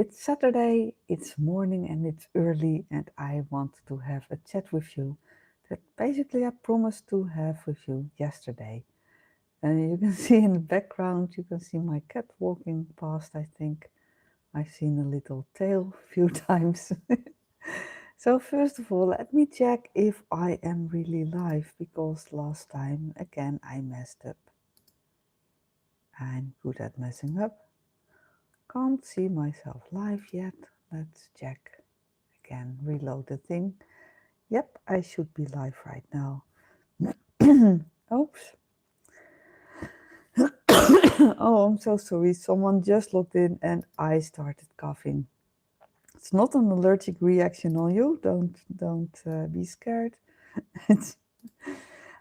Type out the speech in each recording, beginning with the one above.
It's Saturday, it's morning and it's early, and I want to have a chat with you that basically I promised to have with you yesterday. And you can see in the background, you can see my cat walking past, I think. I've seen a little tail a few times. So first of all, let me check if I am really live, because last time, again, I messed up. I'm good at messing up. Can't see myself live yet. Let's check again, reload the thing. Yep, I should be live right now. Oops. Oh, I'm so sorry. Someone just logged in and I started coughing. It's not an allergic reaction on you. Don't be scared. It's,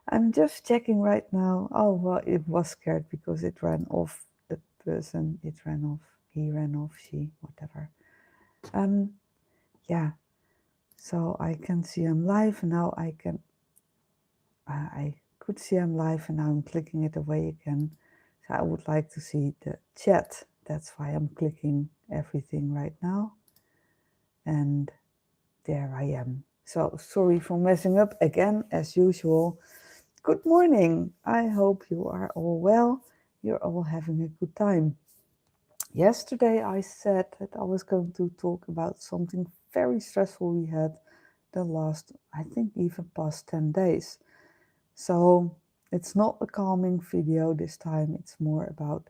I'm just checking right now. Oh, well, it was scared because it ran off the person. It ran off. He ran off. She, whatever. Um, yeah. So I can see I'm live now. I could see I'm live and now I'm clicking it away again. So I would like to see the chat. That's why I'm clicking everything right now. And there I am. So sorry for messing up again, as usual. Good morning. I hope you are all well. You're all having a good time. Yesterday I said that I was going to talk about something very stressful we had the last, I think even past 10 days. So it's not a calming video this time, it's more about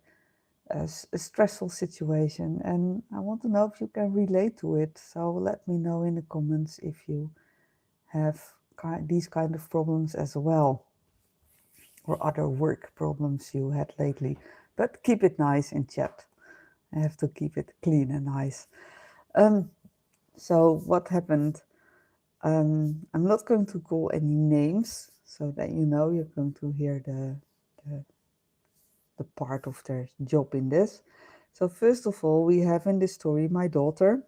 a stressful situation. And I want to know if you can relate to it. So let me know in the comments if you have these kind of problems as well, or other work problems you had lately. But keep it nice in chat. I have to keep it clean and nice. So what happened? I'm not going to call any names so that you know you're going to hear the, the part of their job in this. So first of all, we have in this story my daughter,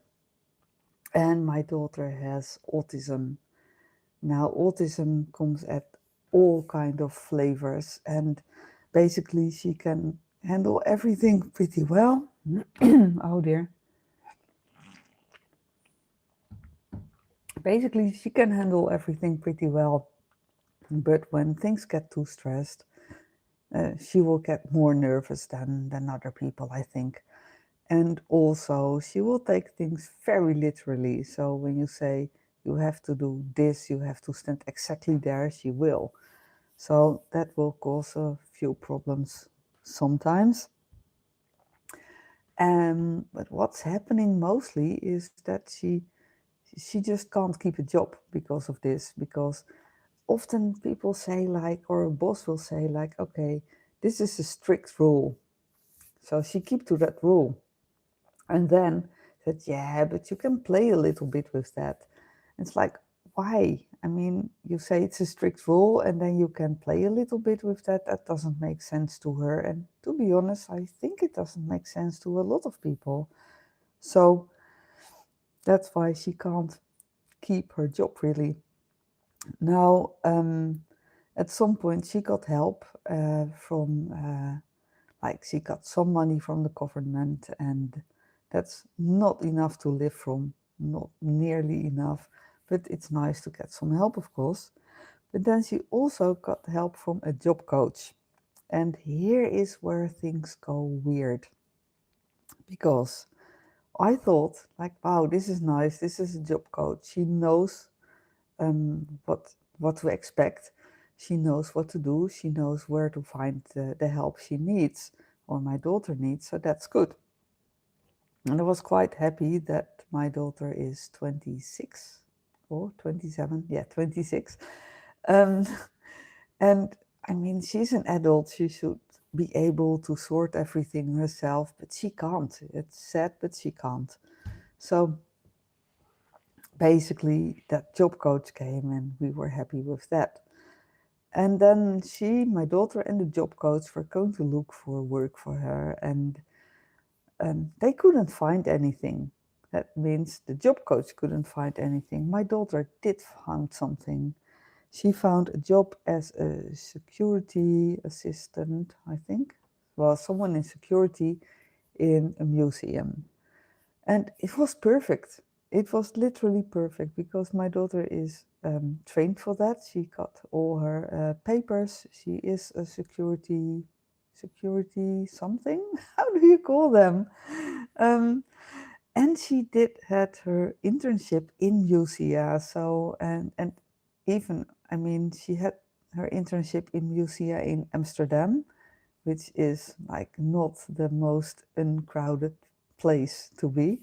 and my daughter has autism. Now, autism comes at all kind of flavors, and basically she can handle everything pretty well. Oh dear. Basically, she can handle everything pretty well, but when things get too stressed, she will get more nervous than other people, I think. And also, she will take things very literally. So when you say you have to do this, you have to stand exactly there, she will. So that will cause a few problems sometimes. But what's happening mostly is that she just can't keep a job because of this. Because often people say like, or a boss will say like, okay, this is a strict rule. So she keep to that rule. And then said, yeah, but you can play a little bit with that. It's like, why? I mean, you say it's a strict rule and then you can play a little bit with that. That doesn't make sense to her. And to be honest, I think it doesn't make sense to a lot of people. So that's why she can't keep her job really. Now, at some point, she got help like she got some money from the government, and that's not enough to live from, not nearly enough, but it's nice to get some help, of course. But then she also got help from a job coach. And here is where things go weird, because I thought, like, wow, this is nice. This is a job coach. She knows what to expect. She knows what to do. She knows where to find the help she needs, or my daughter needs. So that's good. And I was quite happy that my daughter is 26 or 27. Yeah, 26. Um, and I mean, she's an adult. She should be able to sort everything herself, but she can't. It's sad, but she can't. So basically, that job coach came and we were happy with that. And then she, my daughter, and the job coach were going to look for work for her, and they couldn't find anything. That means the job coach couldn't find anything. My daughter did find something. She found a job as a security assistant, I think. Well, someone in security in a museum. And it was perfect. It was literally perfect because my daughter is trained for that. She got all her papers. She is a security something. How do you call them? Um, and she did had her internship in UCA. So and even I mean she had her internship in UCA in Amsterdam, which is like not the most uncrowded place to be.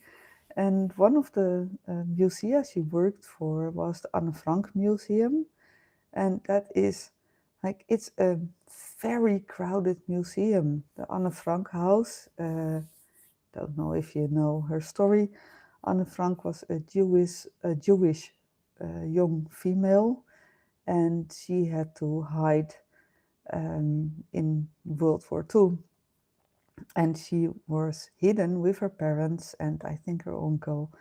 And one of the museums she worked for was the Anne Frank Museum. And that is like, it's a very crowded museum. The Anne Frank house, don't know if you know her story. Anne Frank was a Jewish young female, and she had to hide in World War II. And she was hidden with her parents and I think her uncle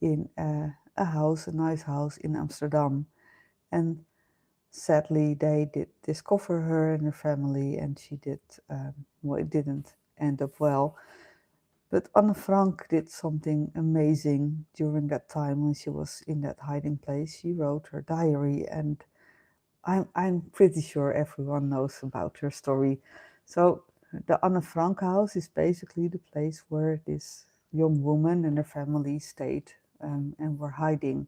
in a house, a nice house in Amsterdam. And sadly, they did discover her and her family, and she did, well, it didn't end up well. But Anne Frank did something amazing during that time when she was in that hiding place. She wrote her diary, and I'm pretty sure everyone knows about her story. So the Anne Frank house is basically the place where this young woman and her family stayed and were hiding.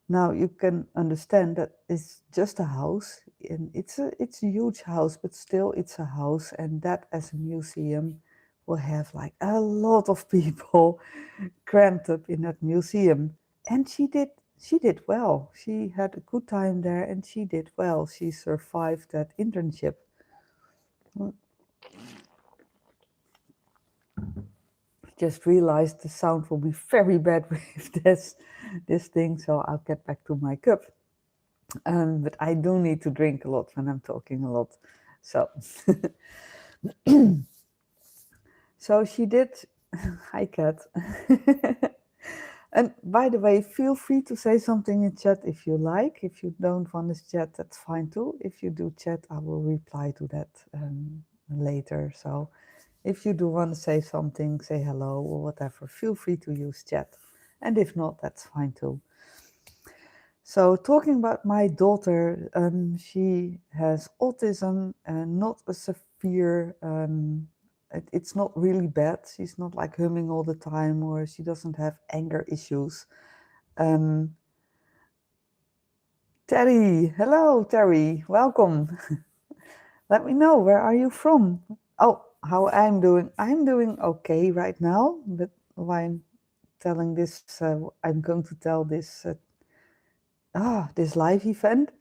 Now you can understand that it's just a house, and it's a huge house, but still it's a house, and that as a museum will have like a lot of people cramped up in that museum. And she did well. She had a good time there, and she did well. She survived that internship. Just realized the sound will be very bad with this thing, so I'll get back to my cup. But I do need to drink a lot when I'm talking a lot. So, so she did. Hi, cat. And by the way, feel free to say something in chat if you like. If you don't want to chat, that's fine too. If you do chat, I will reply to that later. So if you do want to say something, say hello or whatever, feel free to use chat. And if not, that's fine too. So talking about my daughter, she has autism and not a severe, it's not really bad. She's not like humming all the time, or she doesn't have anger issues. Um, Terry, hello Terry, welcome. Let me know, where are you from? Oh, how I'm doing. I'm doing okay right now, but while I'm telling this, I'm going to tell this live event.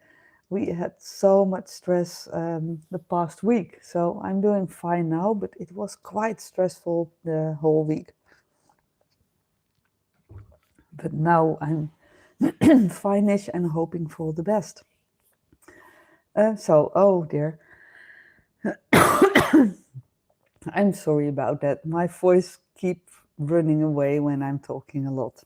We had so much stress the past week, so I'm doing fine now, but it was quite stressful the whole week. But now I'm fine-ish and hoping for the best. Oh dear, I'm sorry about that. My voice keeps running away when I'm talking a lot.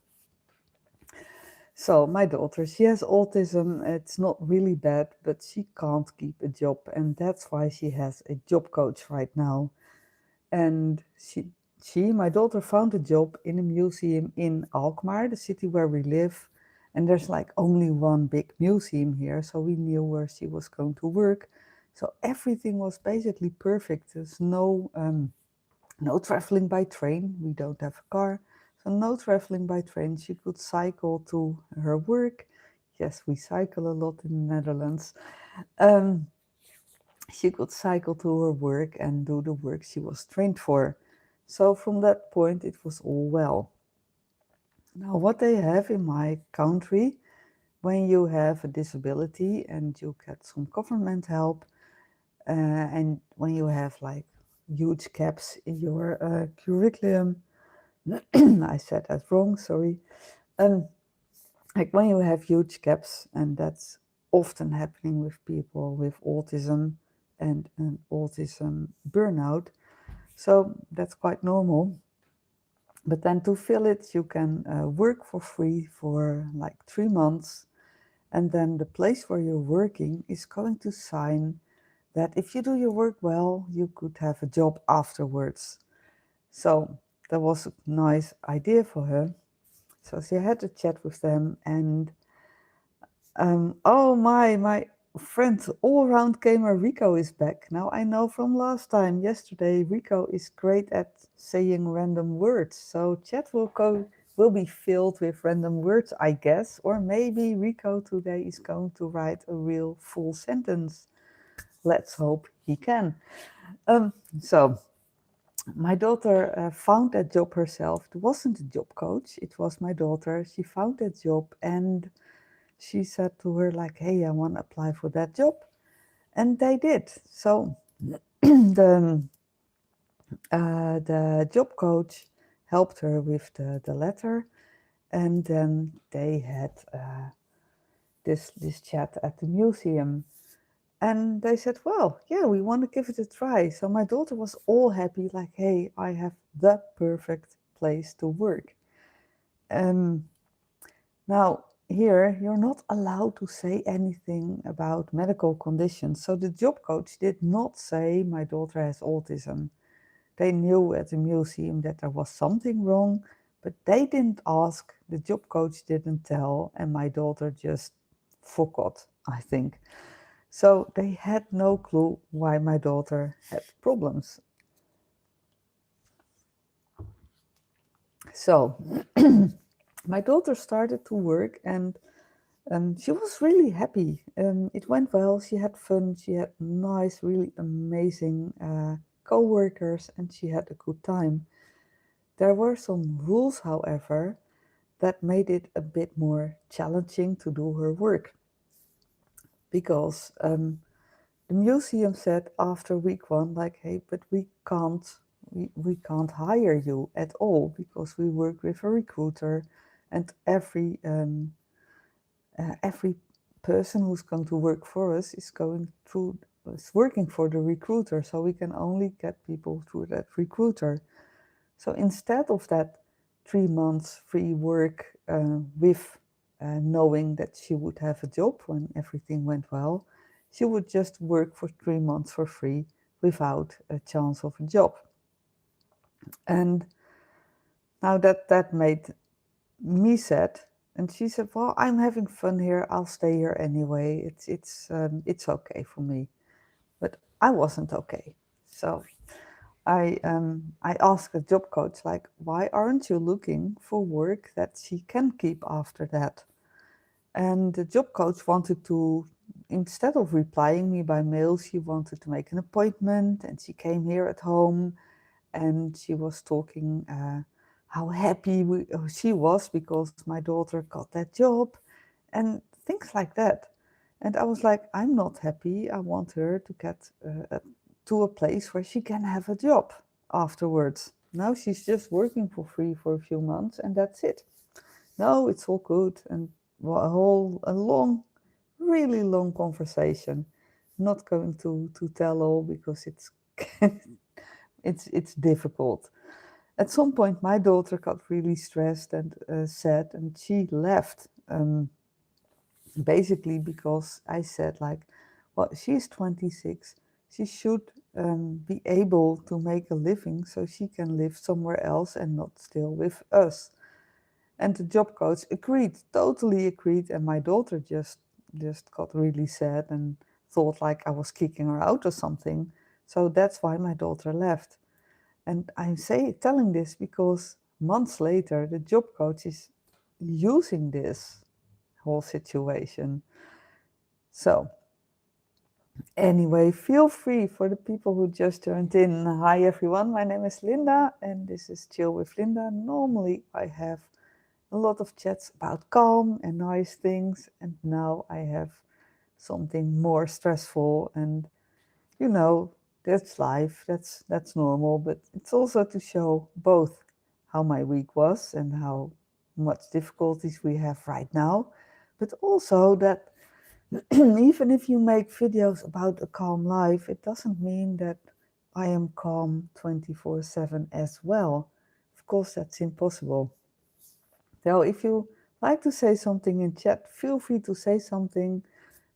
So my daughter, she has autism. It's not really bad, but she can't keep a job, and that's why she has a job coach right now. And my daughter found a job in a museum in Alkmaar, the city where we live. And there's like only one big museum here, so we knew where she was going to work. So everything was basically perfect. There's no traveling by train. We don't have a car, so no traveling by train. She could cycle to her work. Yes, we cycle a lot in the Netherlands. Um, she could cycle to her work and do the work she was trained for. So from that point, it was all well. Now, what they have in my country, when you have a disability and you get some government help, and when you have like huge gaps in your curriculum, I said that wrong, sorry. Like when you have huge gaps, and that's often happening with people with autism and an autism burnout. So that's quite normal. But then to fill it, you can work for free for like 3 months. And then the place where you're working is going to sign that if you do your work well, you could have a job afterwards. So that was a nice idea for her. So she had a chat with them, and oh my friend, all-round gamer Rico is back. Now I know from last time, yesterday, Rico is great at saying random words. So chat will be filled with random words, I guess. Or maybe Rico today is going to write a real full sentence. Let's hope he can. So my daughter found that job herself. It wasn't a job coach, it was my daughter. She found that job, and she said to her, like, hey, I want to apply for that job. And they did. So the job coach helped her with the letter. And then they had this chat at the museum. And they said, well, yeah, we want to give it a try. So my daughter was all happy, like, hey, I have the perfect place to work. Now, here, you're not allowed to say anything about medical conditions. So the job coach did not say my daughter has autism. They knew at the museum that there was something wrong, but they didn't ask, the job coach didn't tell, and my daughter just forgot, I think. So they had no clue why my daughter had problems. So my daughter started to work, and she was really happy. It went well. She had fun. She had nice, really amazing co-workers, and she had a good time. There were some rules, however, that made it a bit more challenging to do her work, because the museum said after week 1, like, hey, but we can't hire you at all because we work with a recruiter, and every person who's going to work for us is working for the recruiter, so we can only get people through that recruiter. So instead of that 3 months free work with knowing that she would have a job when everything went well, she would just work for 3 months for free without a chance of a job. And now that made me sad. And she said, well, I'm having fun here. I'll stay here anyway. It's okay for me. But I wasn't okay. So I asked a job coach, like, why aren't you looking for work that she can keep after that? And the job coach wanted to, instead of replying me by mail, she wanted to make an appointment, and she came here at home, and she was talking how happy she was because my daughter got that job and things like that. And I was like, I'm not happy. I want her to get to a place where she can have a job afterwards. Now she's just working for free for a few months, and that's it. No, it's all good. And a long, really long conversation. Not going to tell all because it's difficult. At some point, my daughter got really stressed and sad, and she left. Basically, because I said, like, well, she's 26, she should be able to make a living so she can live somewhere else and not still with us. And the job coach agreed, totally agreed, and my daughter just got really sad and thought like I was kicking her out or something. So that's why my daughter left. And I'm telling this because months later, the job coach is using this whole situation. So anyway, feel free for the people who just joined in. Hi everyone, my name is Linda and this is Chill with Linda. Normally I have a lot of chats about calm and nice things, and now I have something more stressful, and you know, that's life, that's normal, but it's also to show both how my week was and how much difficulties we have right now, but also that even if you make videos about a calm life, it doesn't mean that I am calm 24/7 as well. Of course, that's impossible. So if you like to say something in chat, feel free to say something.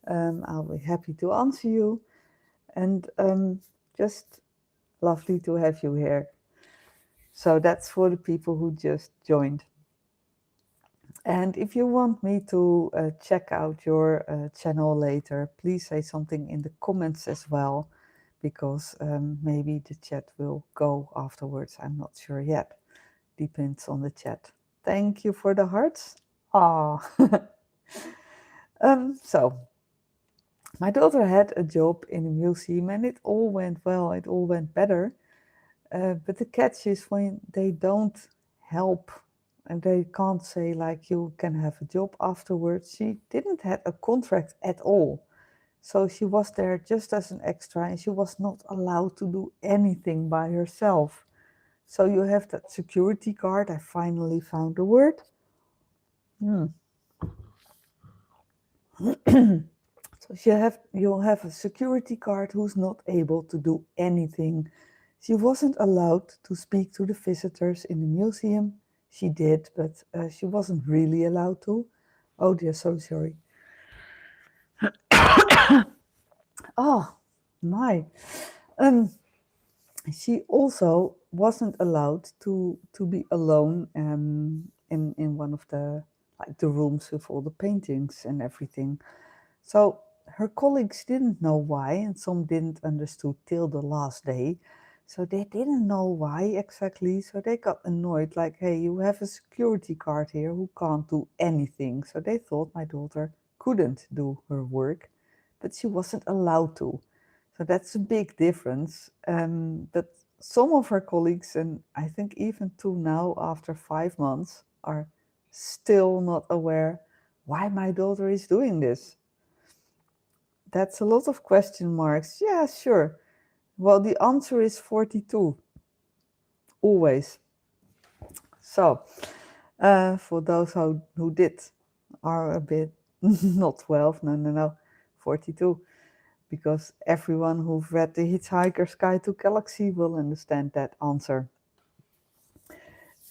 I'll be happy to answer you. And just lovely to have you here. So that's for the people who just joined. And if you want me to check out your channel later, please say something in the comments as well, because maybe the chat will go afterwards. I'm not sure yet. Depends on the chat. Thank you for the hearts. Ah, so my daughter had a job in a museum, and it all went well. It all went better. But the catch is when they don't help and they can't say like you can have a job afterwards. She didn't have a contract at all. So she was there just as an extra and she was not allowed to do anything by herself. So you have that security guard. I finally found the word. Hmm. So you'll have a security guard who's not able to do anything. She wasn't allowed to speak to the visitors in the museum. She did, but she wasn't really allowed to. Oh dear, so sorry. Oh my. Um, she also wasn't allowed to be alone in one of the like the rooms with all the paintings and everything. So her colleagues didn't know why, and some didn't understood till the last day. So they didn't know why exactly. So they got annoyed, like, hey, you have a security guard here who can't do anything. So they thought my daughter couldn't do her work, but she wasn't allowed to. So that's a big difference. But some of her colleagues, and I think even two now after 5 months, are still not aware why my daughter is doing this. That's a lot of question marks. Yeah, sure. Well, the answer is 42, always. So, for those who did are a bit not 12, no, 42. Because everyone who've read The Hitchhiker's Guide to Galaxy will understand that answer.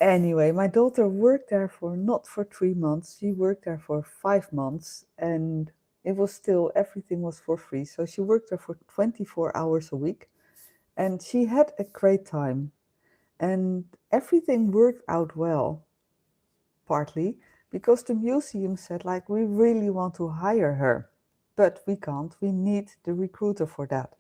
Anyway, my daughter worked there for not for 3 months, she worked there for 5 months, and it was still, everything was for free. So she worked there for 24 hours a week, and she had a great time. And everything worked out well, partly because the museum said, like, we really want to hire her, but we can't, we need the recruiter for that.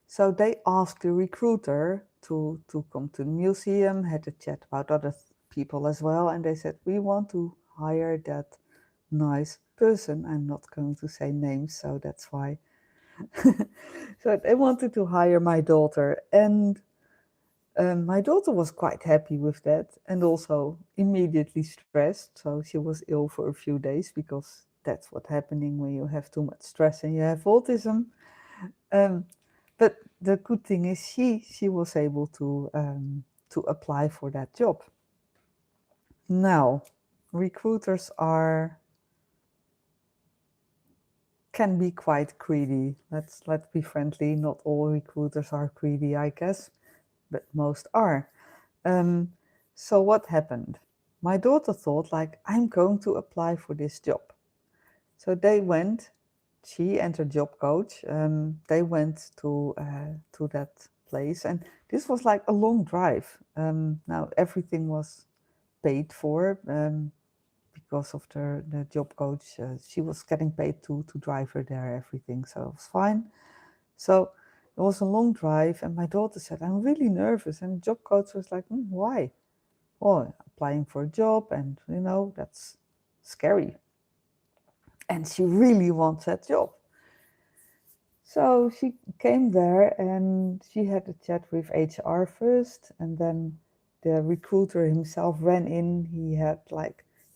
So they asked the recruiter to come to the museum, had a chat about other people as well, and they said, we want to hire that nice person. I'm not going to say names, so that's why. So they wanted to hire my daughter, and my daughter was quite happy with that, and also immediately stressed. So she was ill for a few days because that's what's happening when you have too much stress and you have autism. Um, but the good thing is she was able to apply for that job. Now, recruiters can be quite greedy. Let's be friendly. Not all recruiters are greedy, I guess, but most are. Um, so what happened? My daughter thought, like, I'm going to apply for this job. So they went, she and her job coach, they went to that place, and this was like a long drive. Now everything was paid for because of the job coach. She was getting paid to drive her there, everything, so it was fine. So it was a long drive, and my daughter said, I'm really nervous. And the job coach was like, why? Well, applying for a job, and that's scary. And she really wants that job. So she came there and she had a chat with HR first, and then the recruiter himself ran in.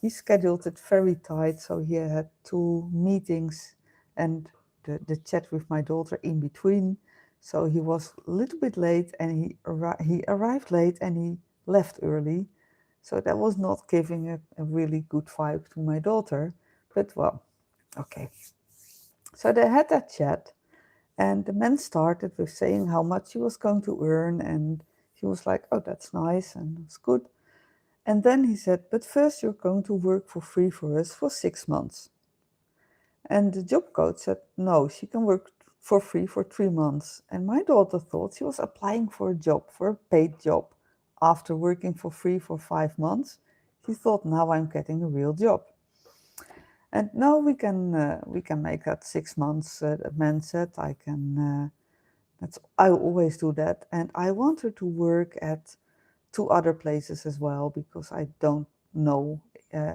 He scheduled it very tight, so he had 2 meetings and the chat with my daughter in between. So he was a little bit late, and he arrived late and he left early. So that was not giving a really good vibe to my daughter. But well, okay. So they had that chat. And the man started with saying how much he was going to earn, and she was like, oh, that's nice, and it's good. And then he said, but first you're going to work for free for us for 6 months. And the job coach said, no, she can work for free for 3 months. And my daughter thought she was applying for a job, for a paid job. After working for free for 5 months, she thought, now I'm getting a real job. And now we can make that 6 months. The man said I can. I always do that, and I want her to work at 2 other places as well because I don't know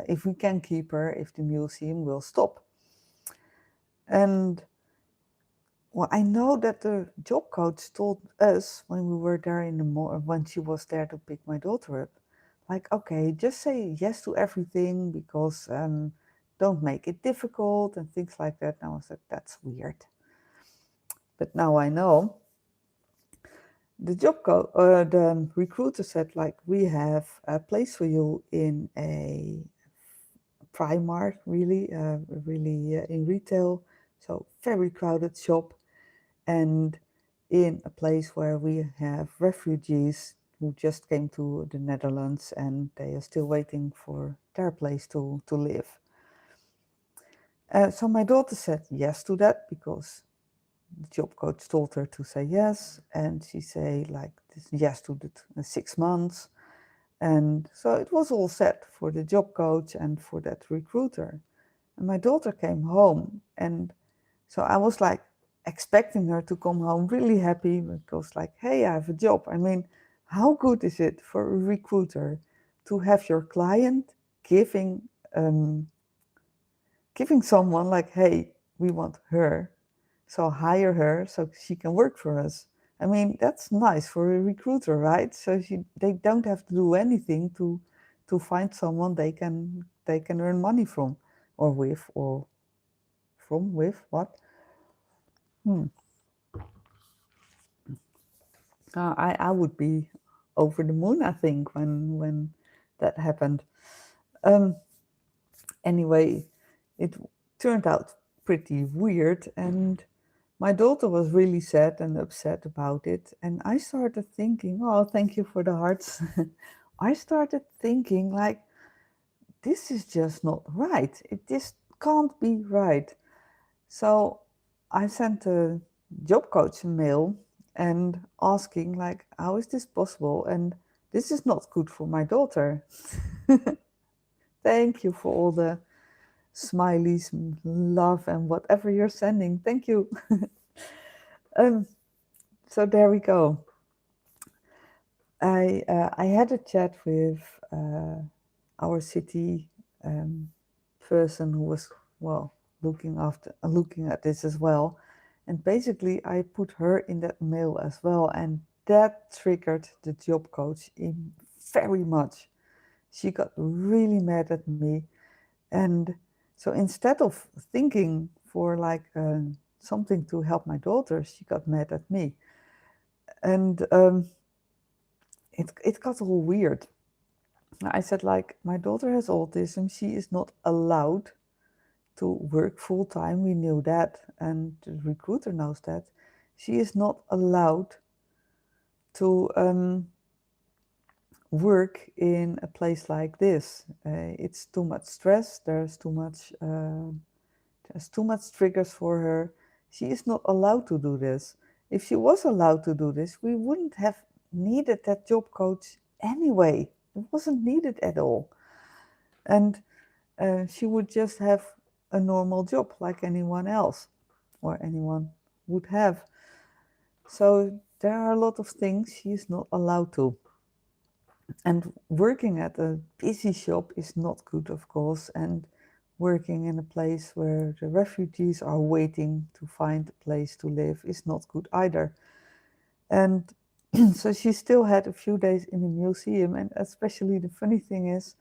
if we can keep her if the museum will stop. And well, I know that the job coach told us when we were there in the when she was there to pick my daughter up, like, okay, just say yes to everything because don't make it difficult and things like that. And I was like, that's weird. But now I know. The recruiter said, like, we have a place for you in a Primark, really, in retail, so very crowded shop, and in a place where we have refugees who just came to the Netherlands and they are still waiting for their place to live. So my daughter said yes to that because the job coach told her to say yes, and she say like yes to the 6 months. And so it was all set for the job coach and for that recruiter. And my daughter came home, and so I was like expecting her to come home really happy because, like, hey, I have a job. I mean, how good is it for a recruiter to have your client giving someone like, hey, we want her, so hire her so she can work for us. I mean, that's nice for a recruiter, right? So they don't have to do anything to find someone they can earn money from or with or from with what? I would be over the moon, I think, when that happened. Um, anyway, it turned out pretty weird, and my daughter was really sad and upset about it. And I started thinking, oh, thank you for the hearts. I started thinking, like, this is just not right. It just can't be right. So I sent a job coach a mail and asking, like, how is this possible? And this is not good for my daughter. Thank you for all the smileys, love, and whatever you're sending. Thank you. So there we go. I had a chat with our city person who was, well, looking at this as well, and basically I put her in that mail as well, and that triggered the job coach in very much. She got really mad at me, and so instead of thinking for like something to help my daughter, she got mad at me, and it got all weird. I said, like, my daughter has autism. She is not allowed to work full time. We knew that, and the recruiter knows that. She is not allowed to work in a place like this. It's too much stress. There's too much triggers for her. She is not allowed to do this. If she was allowed to do this, we wouldn't have needed that job coach anyway. It wasn't needed at all. And she would just have a normal job like anyone else or anyone would have. So there are a lot of things she is not allowed to. And working at a busy shop is not good, of course. And working in a place where the refugees are waiting to find a place to live is not good either. And so she still had a few days in the museum. And especially the funny thing is,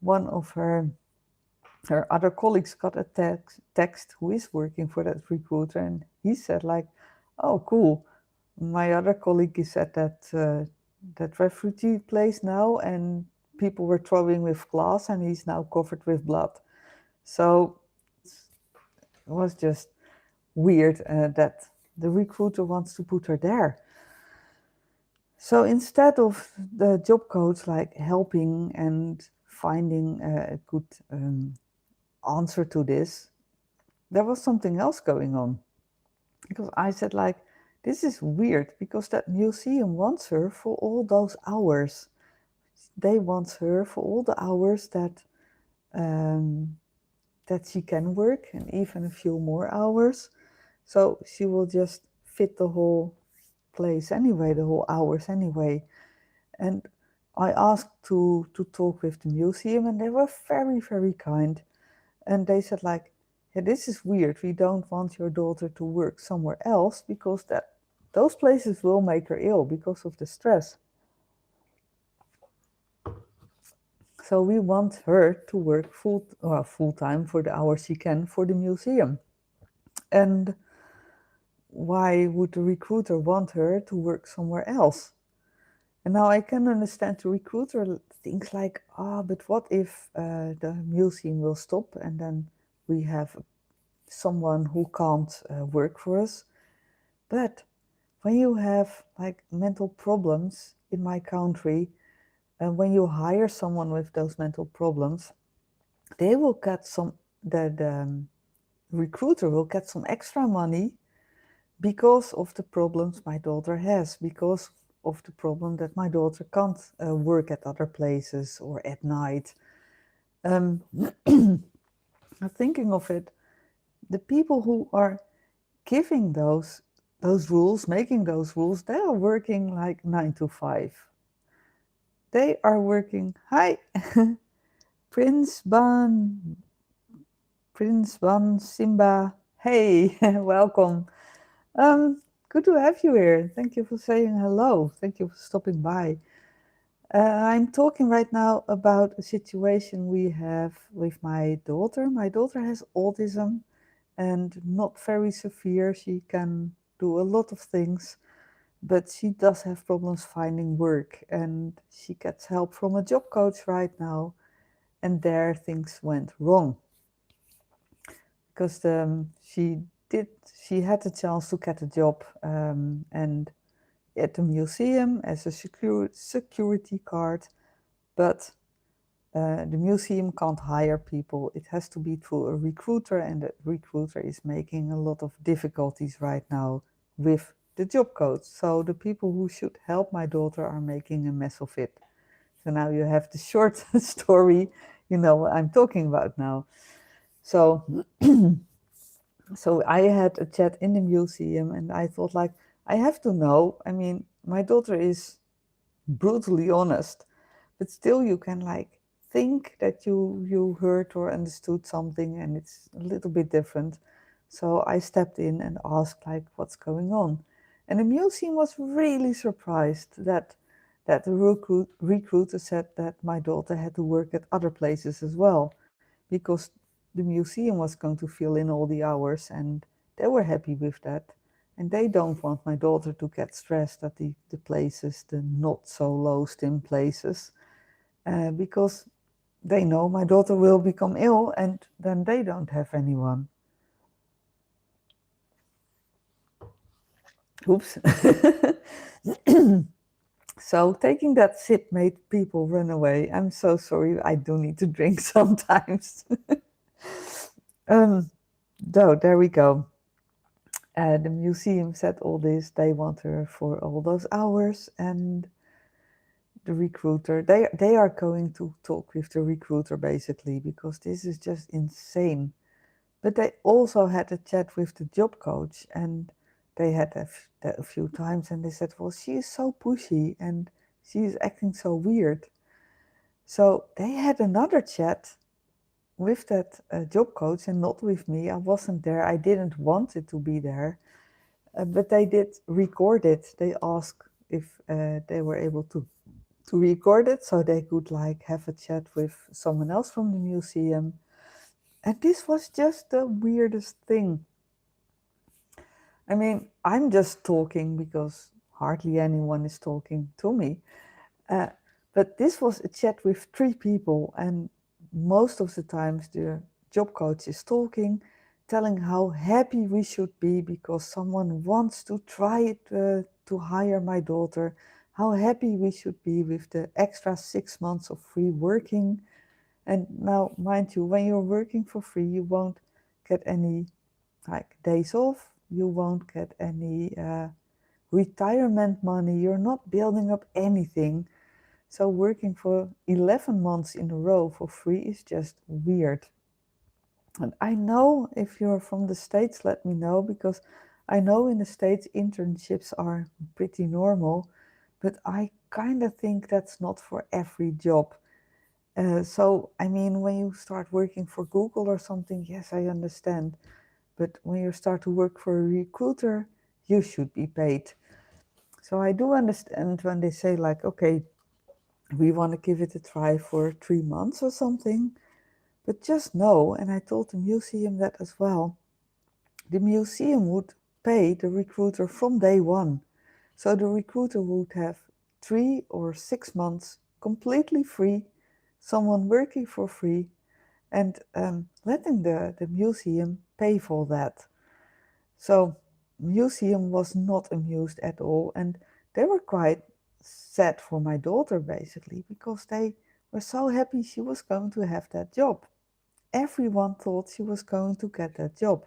one of her other colleagues got a text who is working for that recruiter, and he said, like, oh, cool, my other colleague is at that refugee place now, and people were throwing with glass and he's now covered with blood. So it was just weird that the recruiter wants to put her there. So instead of the job coach like helping and finding a good answer to this, there was something else going on. Because I said like, this is weird because that museum wants her for all those hours. They want her for all the hours um, that she can work and even a few more hours. So she will just fit the whole place anyway, the whole hours anyway. And I asked to talk with the museum and they were very, very kind. And they said like, yeah, this is weird. We don't want your daughter to work somewhere else because those places will make her ill because of the stress. So we want her to work full time for the hours she can for the museum. And why would the recruiter want her to work somewhere else? And now I can understand the recruiter thinks like, but what if the museum will stop and then we have someone who can't work for us? But when you have like mental problems in my country, and when you hire someone with those mental problems, they will get the recruiter will get some extra money because of the problems my daughter has, because of the problem that my daughter can't work at other places or at night. Um, Thinking of it, the people who are giving those rules, making those rules, they are working like 9 to 5. They are working. Hi, Prince Ban, Prince Ban Simba. Hey, welcome. Good to have you here. Thank you for saying hello. Thank you for stopping by. I'm talking right now about a situation we have with my daughter. My daughter has autism and not very severe. She can do a lot of things, but she does have problems finding work and she gets help from a job coach right now. And there things went wrong because did she had the chance to get a job and at the museum as a security guard, but the museum can't hire people. It has to be through a recruiter, and the recruiter is making a lot of difficulties right now with the job coach. So the people who should help my daughter are making a mess of it. So now you have the short story, you know what I'm talking about now. So so I had a chat in the museum and I thought like, I have to know. I mean, my daughter is brutally honest, but still you can like think that you heard or understood something and it's a little bit different. So I stepped in and asked like, what's going on? And the museum was really surprised that the recruiter said that my daughter had to work at other places as well, because the museum was going to fill in all the hours and they were happy with that. And they don't want my daughter to get stressed at the places, the not so low stim places, because they know my daughter will become ill and then they don't have anyone. Oops. So taking that sip made people run away. I'm so sorry. I do need to drink sometimes. um, so there we go. The museum said all this. They want her for all those hours, and the recruiter. They are going to talk with the recruiter basically because this is just insane. But they also had a chat with the job coach, and they had a few times, and they said, "Well, she is so pushy and she is acting so weird." So they had another chat with that job coach and not with me. I wasn't there. I didn't want it to be there, but they did record it. They asked if they were able to record it so they could like have a chat with someone else from the museum. And this was just the weirdest thing. I mean, I'm just talking because hardly anyone is talking to me. Uh, but this was a chat with 3 people, and most of the times the job coach is talking, telling how happy we should be because someone wants to try it to hire my daughter, how happy we should be with the extra 6 months of free working. And now, mind you, when you're working for free, you won't get any like days off. You won't get any retirement money. You're not building up anything. So working for 11 months in a row for free is just weird. And I know if you're from the States, let me know, because I know in the States internships are pretty normal, but I kind of think that's not for every job. So, I mean, when you start working for Google or something, yes, I understand. But when you start to work for a recruiter, you should be paid. So I do understand when they say, like, okay, we want to give it a try for 3 months or something. But just know, and I told the museum that as well, the museum would pay the recruiter from day one. So the recruiter would have 3 or 6 months completely free, someone working for free, and letting the museum pay for that. So museum was not amused at all, and they were quite sad for my daughter basically, because they were so happy she was going to have that job. Everyone thought she was going to get that job.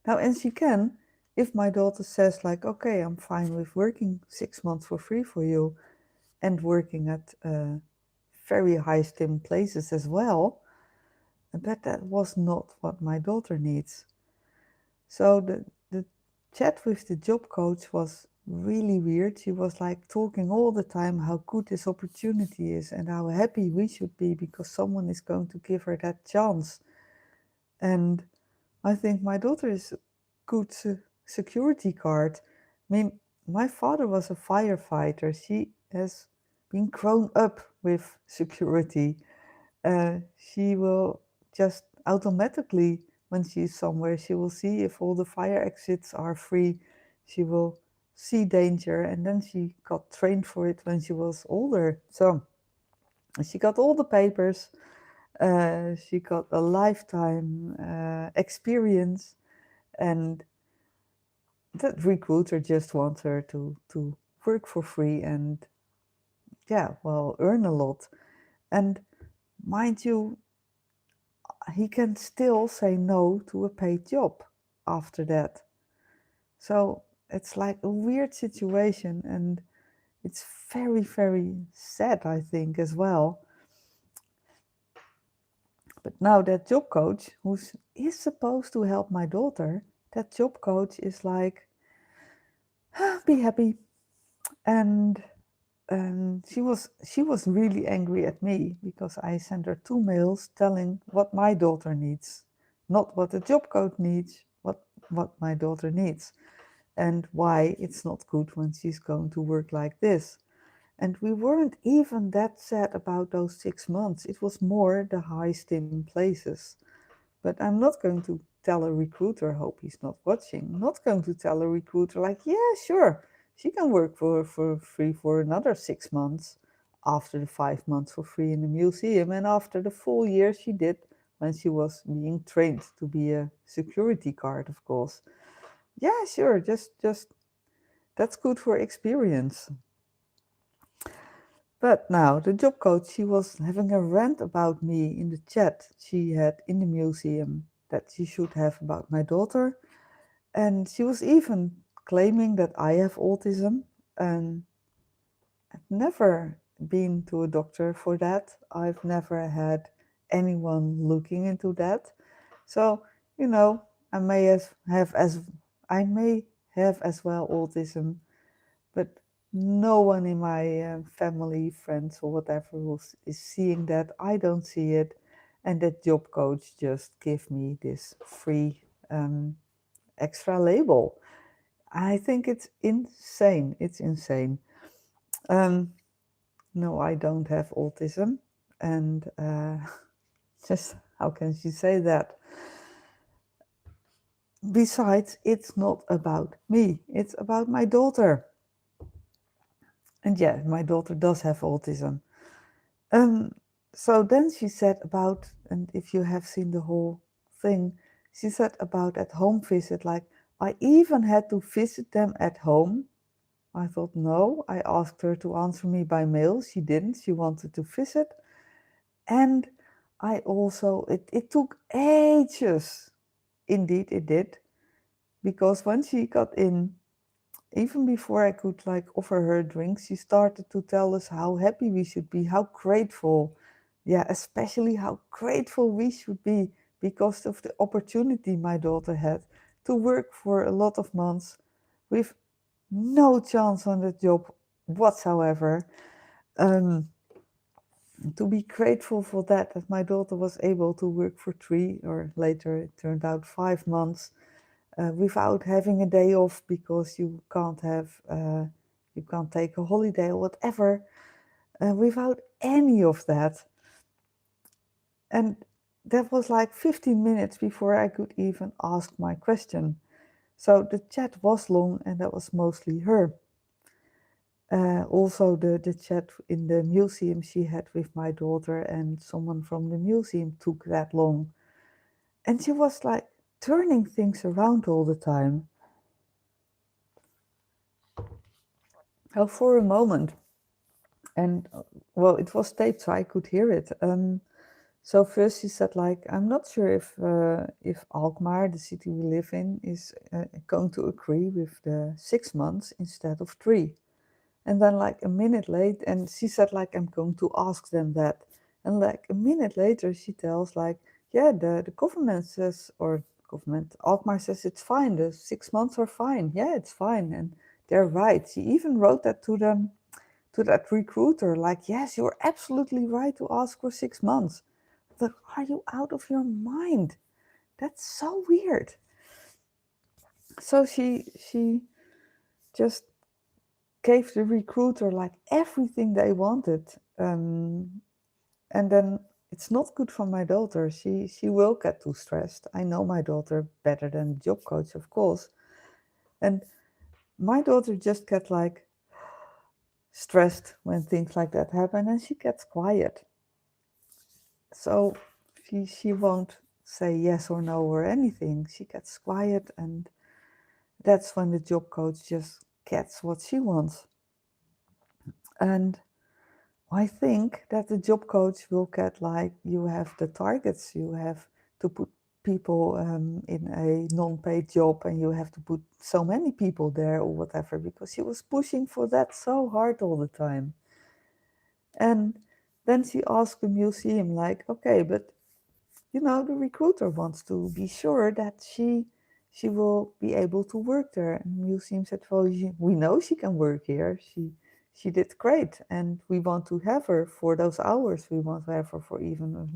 Now, and she can, if my daughter says like, okay, I'm fine with working 6 months for free for you and working at very high STEM places as well, but that was not what my daughter needs. So the chat with the job coach was really weird. She was like talking all the time how good this opportunity is and how happy we should be because someone is going to give her that chance. And I think my daughter is a good security guard. I mean, my father was a firefighter. She has been grown up with security. She will just automatically, when she's somewhere, she will see if all the fire exits are free. She will see danger, and then she got trained for it when she was older. So she got all the papers. She got a lifetime experience, and that recruiter just wants her to work for free and, yeah, well, earn a lot. And mind you, he can still say no to a paid job after that. So it's like a weird situation, and it's very, very sad, I think, as well. But now that job coach, who is supposed to help my daughter, that job coach is like, be happy. And she was really angry at me because I sent her 2 mails telling what my daughter needs, not what the job coach needs, what my daughter needs, and why it's not good when she's going to work like this. And we weren't even that sad about those 6 months. It was more the high STEM places. But I'm not going to tell a recruiter, hope he's not watching, not going to tell a recruiter like, yeah, sure, she can work for free for another 6 months after the 5 months for free in the museum and after the full year she did when she was being trained to be a security guard, of course. Yeah, sure, just that's good for experience. But now the job coach, she was having a rant about me in the chat she had in the museum that she should have about my daughter. And she was even claiming that I have autism. And I've never been to a doctor for that. I've never had anyone looking into that. So, you know, I may have as I may have as well autism, but no one in my family, friends, or whatever is seeing that. I don't see it, and that job coach just gave me this free extra label. I think it's insane. It's insane. Um, no, I don't have autism, and just how can she say that? Besides, it's not about me. It's about my daughter. And yeah, my daughter does have autism. Um, so then she said about, and if you have seen the whole thing, she said about at home visit, like, I even had to visit them at home. I thought, no, I asked her to answer me by mail. She didn't, she wanted to visit. And I also, it took ages. Indeed, it did. because when she got in, even before I could like offer her a drink, she started to tell us how happy we should be, how grateful. Yeah, especially how grateful we should be because of the opportunity my daughter had to work for a lot of months with no chance on the job whatsoever. Um, to be grateful for that my daughter was able to work for 3, or later it turned out 5 months, without having a day off because you can't take a holiday or whatever, without any of that. And that was like 15 minutes before I could even ask my question. So the chat was long, and that was mostly her. Also, the chat in the museum she had with my daughter and someone from the museum took that long. And she was like turning things around all the time. Oh, for a moment. And well, it was taped, so I could hear it. So first she said, like, I'm not sure if Alkmaar, the city we live in, is going to agree with the 6 months instead of 3. And then like a minute late, and she said, like, I'm going to ask them that. And like a minute later, she tells, like, yeah, the government says, or government, Alkmaar says it's fine. The 6 months are fine. Yeah, it's fine. And they're right. She even wrote that to them, to that recruiter, like, yes, you're absolutely right to ask for 6 months. But are you out of your mind? That's so weird. So she just gave the recruiter like everything they wanted. And then it's not good for my daughter. She will get too stressed. I know my daughter better than the job coach, of course. And my daughter just gets like stressed when things like that happen, and she gets quiet. So she won't say yes or no or anything. She gets quiet, and that's when the job coach just gets what she wants. And I think that the job coach will get, like, you have the targets, you have to put people in a non-paid job, and you have to put so many people there or whatever, because she was pushing for that so hard all the time. And then she asked the museum, like, okay, but the recruiter wants to be sure that she will be able to work there. And the museum said, well, we know she can work here. She did great, and we want to have her for those hours. We want to have her for even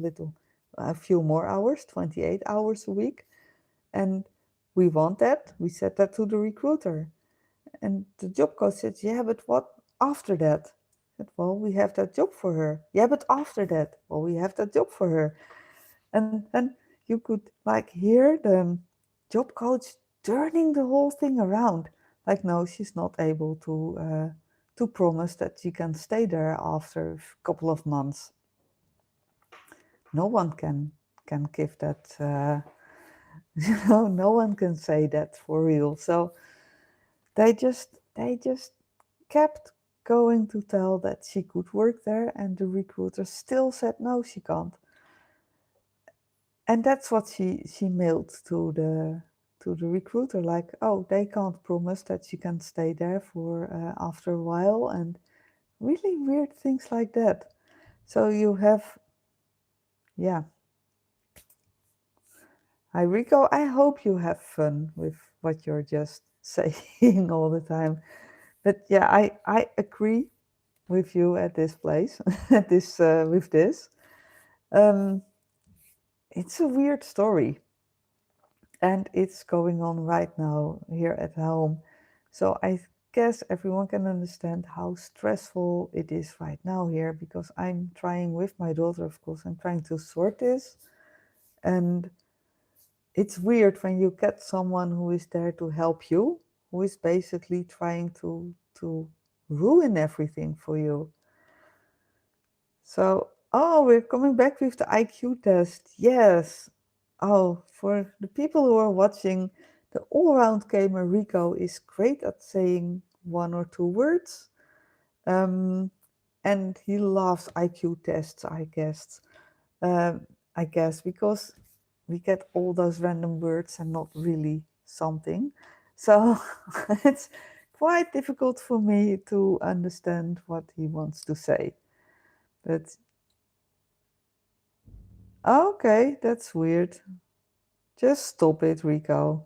a few more hours, 28 hours a week. And we want that. We said that to the recruiter. And the job coach said, yeah, but what after that? I said, well, we have that job for her. Yeah, but after that? Well, we have that job for her. And then you could like hear the job coach turning the whole thing around. Like, no, she's not able to promise that she can stay there after a couple of months. No one can give that. No one can say that for real. So they just kept going to tell that she could work there, and the recruiter still said no, she can't. And that's what she mailed to the recruiter, like, oh, they can't promise that she can stay there for after a while, and really weird things like that. So you have, yeah. Hi Rico, I hope you have fun with what you're just saying all the time. But yeah, I agree with you at this place, at this with this. Um, it's a weird story. And it's going on right now here at home. So I guess everyone can understand how stressful it is right now here, because I'm trying with my daughter, of course, I'm trying to sort this. And it's weird when you get someone who is there to help you, who is basically trying to ruin everything for you. So, oh, we're coming back with the IQ test. Yes. Oh, for the people who are watching, the all-round gamer Rico is great at saying 1 or 2 words. And he loves IQ tests, I guess. I guess because we get all those random words and not really something. So it's quite difficult for me to understand what he wants to say. But okay, that's weird. Just stop it, Rico.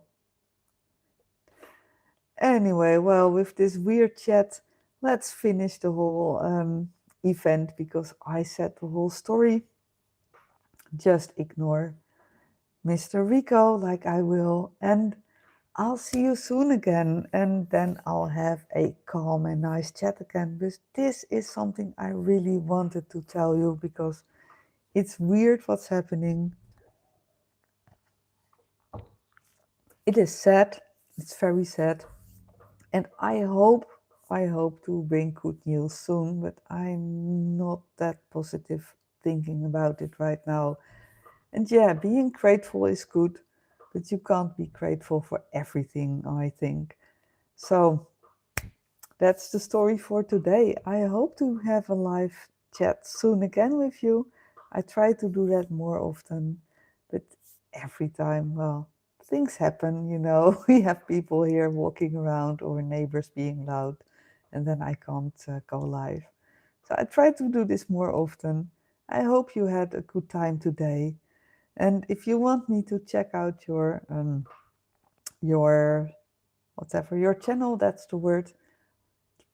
Anyway, well, with this weird chat, let's finish the whole event because I said the whole story. Just ignore Mr. Rico like I will, and I'll see you soon again. And then I'll have a calm and nice chat again. But this is something I really wanted to tell you because it's weird what's happening. It is sad. It's very sad. And I hope to bring good news soon, but I'm not that positive thinking about it right now. And yeah, being grateful is good, but you can't be grateful for everything, I think. So that's the story for today. I hope to have a live chat soon again with you. I try to do that more often, but every time, well, things happen, you know. We have people here walking around or neighbors being loud, and then I can't go live. So I try to do this more often. I hope you had a good time today. And if you want me to check out your whatever your channel, that's the word,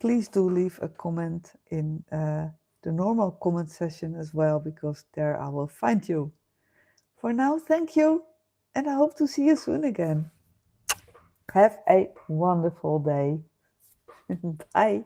please do leave a comment in the normal comment session as well, because there I will find you. For now, thank you, and I hope to see you soon again. Have a wonderful day. Bye.